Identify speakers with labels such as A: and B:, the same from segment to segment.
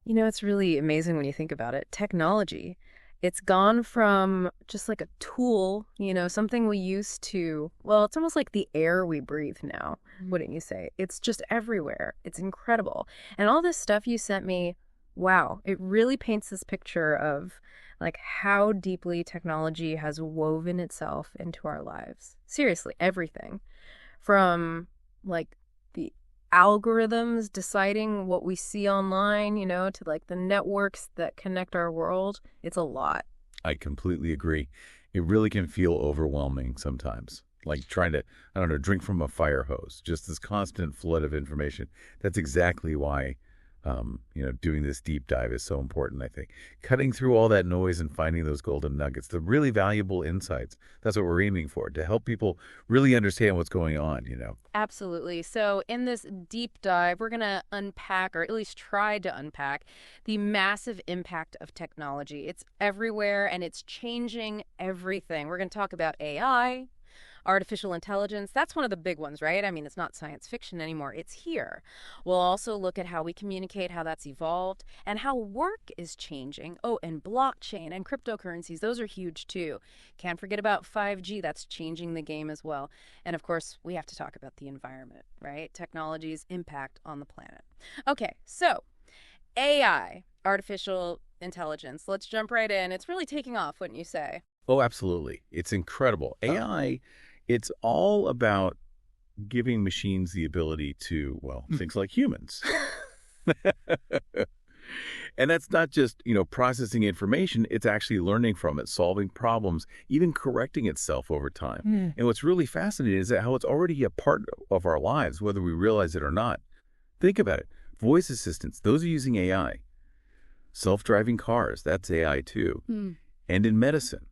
A: You know, it's really amazing when you think about it. Technology, it's gone from just like a tool, something we used to, well, it's almost like the air we breathe now, wouldn't you say? It's just everywhere. It's incredible. And all this stuff you sent me, wow, it really paints this picture of like how deeply technology has woven itself into our lives. Seriously, everything from like the algorithms deciding what we see online, to like the networks that connect our world. It's a lot.
B: I completely agree. It really can feel overwhelming sometimes, like trying to, I don't know, drink from a fire hose, just this constant flood of information. That's exactly why, doing this deep dive is so important, I think. Cutting through all that noise and finding those golden nuggets, the really valuable insights. That's what we're aiming for, to help people really understand what's going on.
A: Absolutely. So in this deep dive, we're going to unpack, or at least try to unpack, the massive impact of technology. It's everywhere and it's changing everything. We're going to talk about AI, artificial intelligence. That's one of the big ones, right? I mean, it's not science fiction anymore. It's here. We'll also look at how we communicate, how that's evolved, and how work is changing. Oh, and blockchain and cryptocurrencies. Those are huge too. Can't forget about 5G. That's changing the game as well. And of course, we have to talk about the environment, right? Technology's impact on the planet. Okay, so AI, artificial intelligence. Let's jump right in. It's really taking off, wouldn't you say?
B: Oh, absolutely. It's incredible. AI, it's all about giving machines the ability to, well, things like humans. And that's not just, processing information. It's actually learning from it, solving problems, even correcting itself over time. And what's really fascinating is that how it's already a part of our lives, whether we realize it or not. Think about it. Voice assistants, those are using AI. Self-driving cars, that's AI too. And in medicine,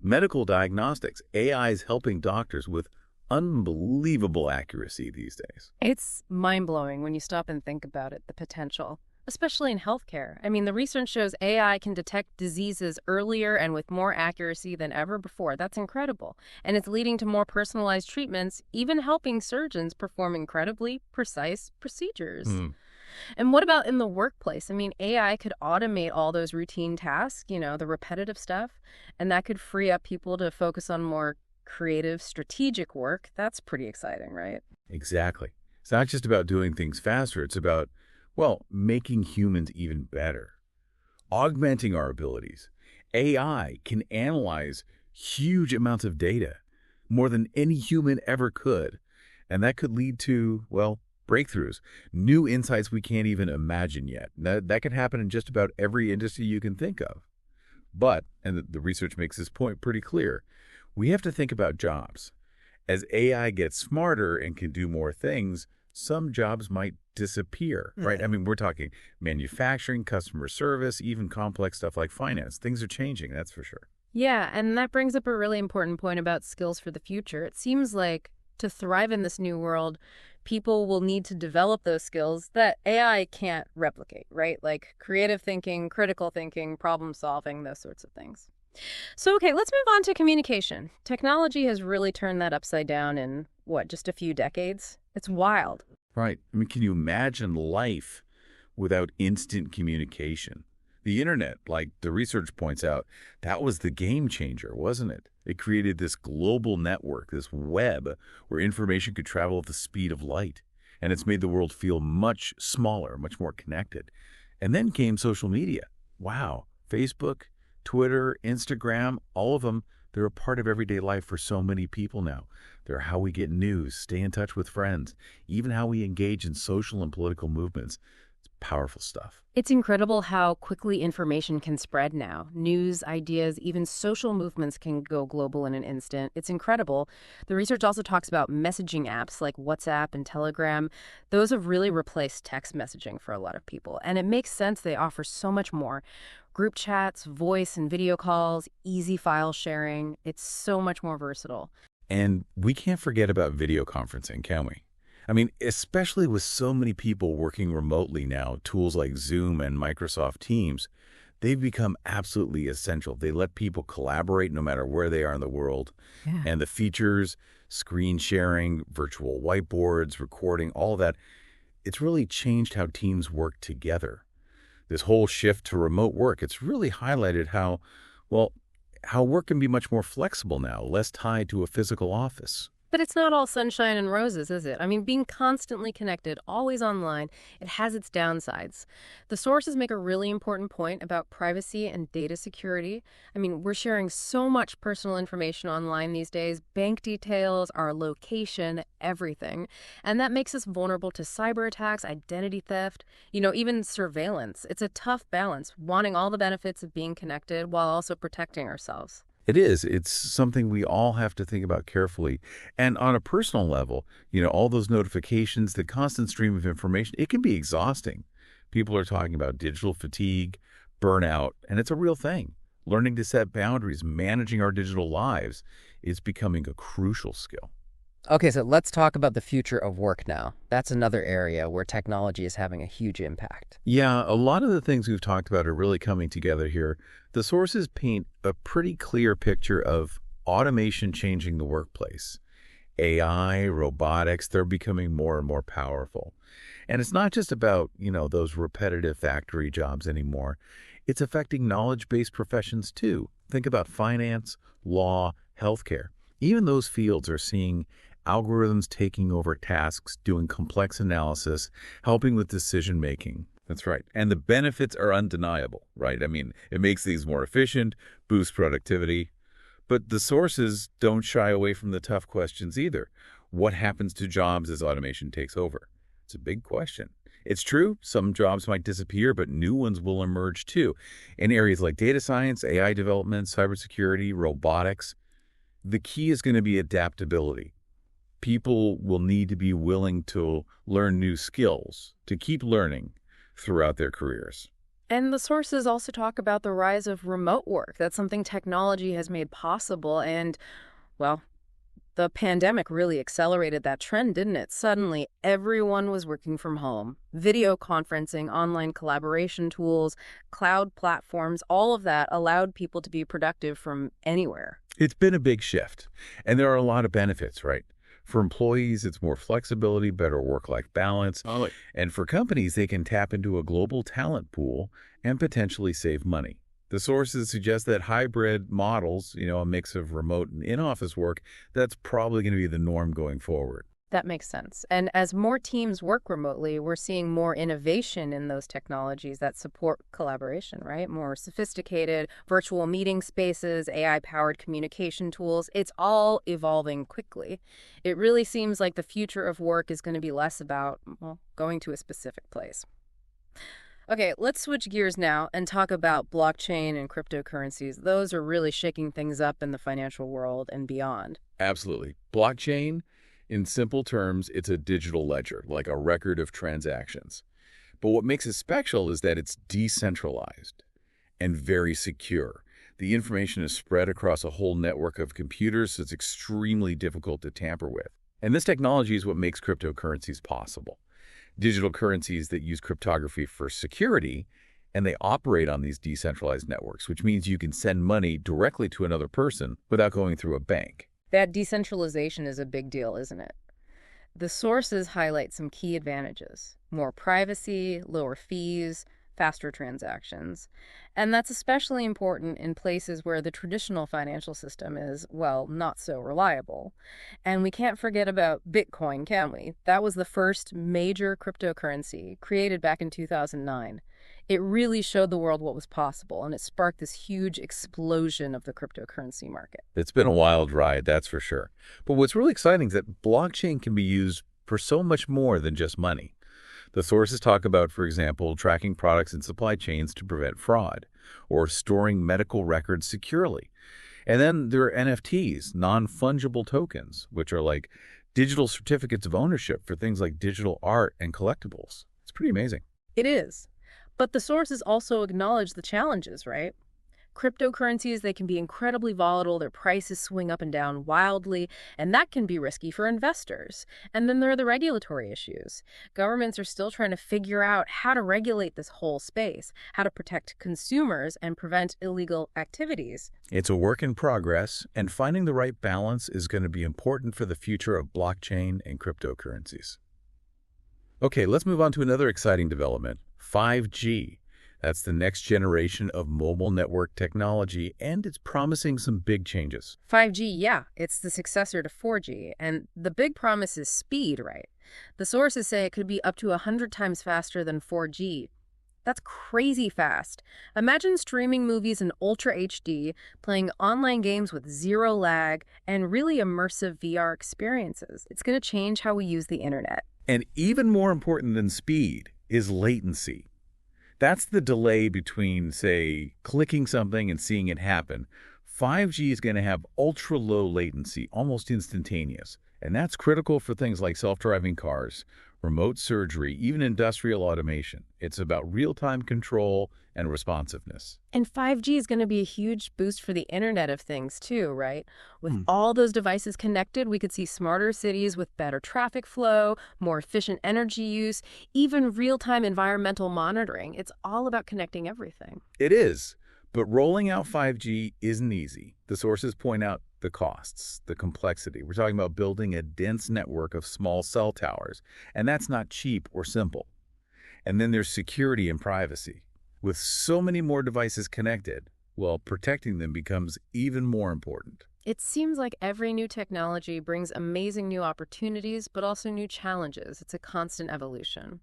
B: medical diagnostics, AI is helping doctors with unbelievable accuracy these days.
A: It's mind-blowing when you stop and think about it, the potential, especially in healthcare. I mean, the research shows AI can detect diseases earlier and with more accuracy than ever before. That's incredible. And it's leading to more personalized treatments, even helping surgeons perform incredibly precise procedures. And what about in the workplace? I mean, AI could automate all those routine tasks, the repetitive stuff, and that could free up people to focus on more creative, strategic work. That's pretty exciting, right?
B: Exactly. It's not just about doing things faster. It's about, well, making humans even better, augmenting our abilities. AI can analyze huge amounts of data, more than any human ever could, and that could lead to, well, breakthroughs, new insights we can't even imagine yet. That can happen in just about every industry you can think of. But, and the research makes this point pretty clear, we have to think about jobs. As AI gets smarter and can do more things, some jobs might disappear, right? I mean, we're talking manufacturing, customer service, even complex stuff like finance. Things are changing, that's for sure.
A: Yeah, and that brings up a really important point about skills for the future. It seems like to thrive in this new world, people will need to develop those skills that AI can't replicate, right? Like creative thinking, critical thinking, problem solving, those sorts of things. So, okay, let's move on to communication. Technology has really turned that upside down in, just a few decades? It's wild.
B: Right. I mean, can you imagine life without instant communication? The internet, like the research points out, that was the game changer, wasn't it? It created this global network, this web, where information could travel at the speed of light. And it's made the world feel much smaller, much more connected. And then came social media. Wow. Facebook, Twitter, Instagram, all of them, they're a part of everyday life for so many people now. They're how we get news, stay in touch with friends, even how we engage in social and political movements. It's powerful stuff.
A: It's incredible how quickly information can spread now. News, ideas, even social movements can go global in an instant. It's incredible. The research also talks about messaging apps like WhatsApp and Telegram. Those have really replaced text messaging for a lot of people. And it makes sense they offer so much more. Group chats, voice and video calls, easy file sharing. It's so much more versatile.
B: And we can't forget about video conferencing, can we? I mean, especially with so many people working remotely now, tools like Zoom and Microsoft Teams, they've become absolutely essential. They let people collaborate no matter where they are in the world.
A: Yeah.
B: And the features, screen sharing, virtual whiteboards, recording, all of that, it's really changed how teams work together. This whole shift to remote work, it's really highlighted well, how work can be much more flexible now, less tied to a physical office.
A: But it's not all sunshine and roses, is it? I mean, being constantly connected, always online, it has its downsides. The sources make a really important point about privacy and data security. I mean, we're sharing so much personal information online these days, bank details, our location, everything. And that makes us vulnerable to cyber attacks, identity theft, even surveillance. It's a tough balance, wanting all the benefits of being connected while also protecting ourselves.
B: It is. It's something we all have to think about carefully. And on a personal level, all those notifications, the constant stream of information, it can be exhausting. People are talking about digital fatigue, burnout, and it's a real thing. Learning to set boundaries, managing our digital lives is becoming a crucial skill.
A: Okay, so let's talk about the future of work now. That's another area where technology is having a huge impact.
B: Yeah, a lot of the things we've talked about are really coming together here. The sources paint a pretty clear picture of automation changing the workplace. AI, robotics, they're becoming more and more powerful. And it's not just about, those repetitive factory jobs anymore. It's affecting knowledge-based professions too. Think about finance, law, healthcare. Even those fields are seeing algorithms taking over tasks, doing complex analysis, helping with decision making. That's right. And the benefits are undeniable, right? I mean, it makes things more efficient, boosts productivity. But the sources don't shy away from the tough questions either. What happens to jobs as automation takes over? It's a big question. It's true, some jobs might disappear, but new ones will emerge too. In areas like data science, AI development, cybersecurity, robotics, the key is going to be adaptability. People will need to be willing to learn new skills, to keep learning throughout their careers.
A: And the sources also talk about the rise of remote work. That's something technology has made possible. And, well, the pandemic really accelerated that trend, didn't it? Suddenly, everyone was working from home. Video conferencing, online collaboration tools, cloud platforms, all of that allowed people to be productive from anywhere.
B: It's been a big shift, and there are a lot of benefits, right? For employees, it's more flexibility, better work-life balance. And for companies, they can tap into a global talent pool and potentially save money. The sources suggest that hybrid models, a mix of remote and in-office work, that's probably going to be the norm going forward.
A: That makes sense. And as more teams work remotely, we're seeing more innovation in those technologies that support collaboration, right? More sophisticated virtual meeting spaces, AI-powered communication tools. It's all evolving quickly. It really seems like the future of work is going to be less about, going to a specific place. Okay, let's switch gears now and talk about blockchain and cryptocurrencies. Those are really shaking things up in the financial world and beyond.
B: Absolutely. Blockchain, in simple terms, it's a digital ledger, like a record of transactions. But what makes it special is that it's decentralized and very secure. The information is spread across a whole network of computers, so it's extremely difficult to tamper with. And this technology is what makes cryptocurrencies possible. Digital currencies that use cryptography for security, and they operate on these decentralized networks, which means you can send money directly to another person without going through a bank.
A: That decentralization is a big deal, isn't it? The sources highlight some key advantages: more privacy, lower fees, faster transactions. And that's especially important in places where the traditional financial system is, not so reliable. And we can't forget about Bitcoin, can we? That was the first major cryptocurrency created back in 2009. It really showed the world what was possible, and it sparked this huge explosion of the cryptocurrency market.
B: It's been a wild ride, that's for sure. But what's really exciting is that blockchain can be used for so much more than just money. The sources talk about, for example, tracking products and supply chains to prevent fraud, or storing medical records securely. And then there are NFTs, non-fungible tokens, which are like digital certificates of ownership for things like digital art and collectibles. It's pretty amazing.
A: It is. But the sources also acknowledge the challenges, right? Cryptocurrencies, they can be incredibly volatile, their prices swing up and down wildly, and that can be risky for investors. And then there are the regulatory issues. Governments are still trying to figure out how to regulate this whole space, how to protect consumers and prevent illegal activities.
B: It's a work in progress, and finding the right balance is going to be important for the future of blockchain and cryptocurrencies. Okay, let's move on to another exciting development, 5G. That's the next generation of mobile network technology, and it's promising some big changes.
A: 5G, yeah, it's the successor to 4G, and the big promise is speed, right? The sources say it could be up to 100 times faster than 4G. That's crazy fast. Imagine streaming movies in Ultra HD, playing online games with zero lag, and really immersive VR experiences. It's going to change how we use the internet.
B: And even more important than speed is latency. That's the delay between, say, clicking something and seeing it happen. 5G is going to have ultra-low latency, almost instantaneous. And that's critical for things like self-driving cars, remote surgery, even industrial automation. It's about real-time control and responsiveness.
A: And 5G is going to be a huge boost for the Internet of Things, too, right? With all those devices connected, we could see smarter cities with better traffic flow, more efficient energy use, even real-time environmental monitoring. It's all about connecting everything.
B: It is. But rolling out 5G isn't easy. The sources point out the costs, the complexity. We're talking about building a dense network of small cell towers, and that's not cheap or simple. And then there's security and privacy. With so many more devices connected, well, protecting them becomes even more important.
A: It seems like every new technology brings amazing new opportunities, but also new challenges. It's a constant evolution.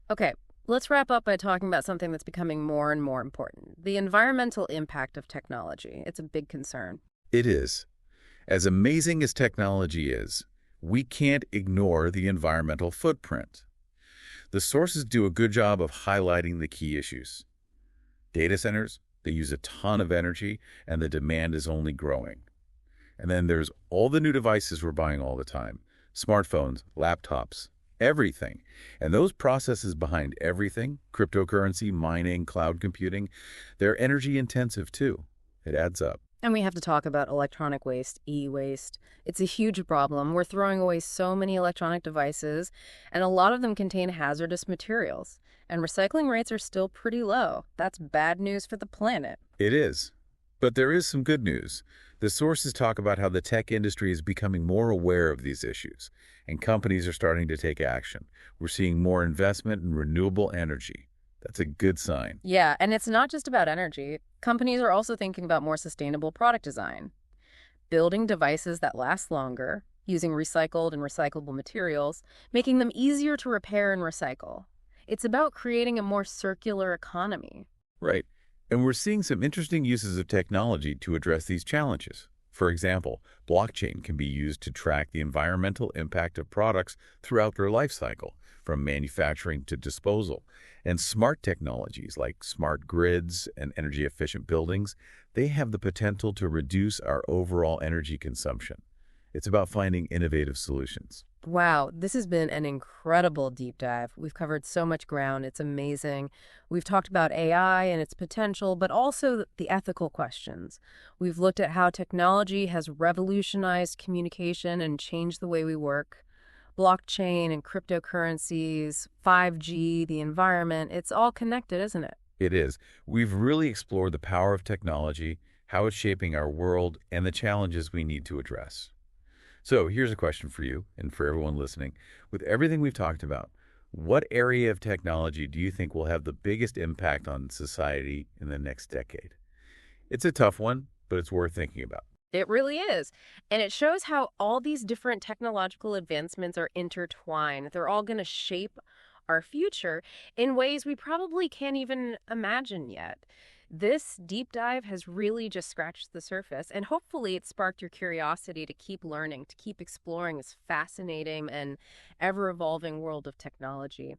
A: Okay, let's wrap up by talking about something that's becoming more and more important, the environmental impact of technology. It's a big concern.
B: It is. As amazing as technology is, we can't ignore the environmental footprint. The sources do a good job of highlighting the key issues. Data centers, they use a ton of energy, and the demand is only growing. And then there's all the new devices we're buying all the time, smartphones, laptops, everything. And those processes behind everything, cryptocurrency, mining, cloud computing, they're energy intensive too. It adds up.
A: And we have to talk about electronic waste, e-waste. It's a huge problem. We're throwing away so many electronic devices, and a lot of them contain hazardous materials. And recycling rates are still pretty low. That's bad news for the planet.
B: It is. But there is some good news. The sources talk about how the tech industry is becoming more aware of these issues, and companies are starting to take action. We're seeing more investment in renewable energy. That's a good sign.
A: Yeah, and it's not just about energy. Companies are also thinking about more sustainable product design, building devices that last longer, using recycled and recyclable materials, making them easier to repair and recycle. It's about creating a more circular economy.
B: Right. And we're seeing some interesting uses of technology to address these challenges. For example, blockchain can be used to track the environmental impact of products throughout their life cycle, from manufacturing to disposal. And smart technologies like smart grids and energy-efficient buildings, they have the potential to reduce our overall energy consumption. It's about finding innovative solutions.
A: Wow, this has been an incredible deep dive. We've covered so much ground. It's amazing. We've talked about AI and its potential, but also the ethical questions. We've looked at how technology has revolutionized communication and changed the way we work. Blockchain and cryptocurrencies, 5G, the environment, it's all connected, isn't it?
B: It is. We've really explored the power of technology, how it's shaping our world, and the challenges we need to address. So here's a question for you and for everyone listening. With everything we've talked about, what area of technology do you think will have the biggest impact on society in the next decade? It's a tough one, but it's worth thinking about.
A: It really is. And it shows how all these different technological advancements are intertwined. They're all going to shape our future in ways we probably can't even imagine yet. This deep dive has really just scratched the surface, and hopefully it sparked your curiosity to keep learning, to keep exploring this fascinating and ever-evolving world of technology.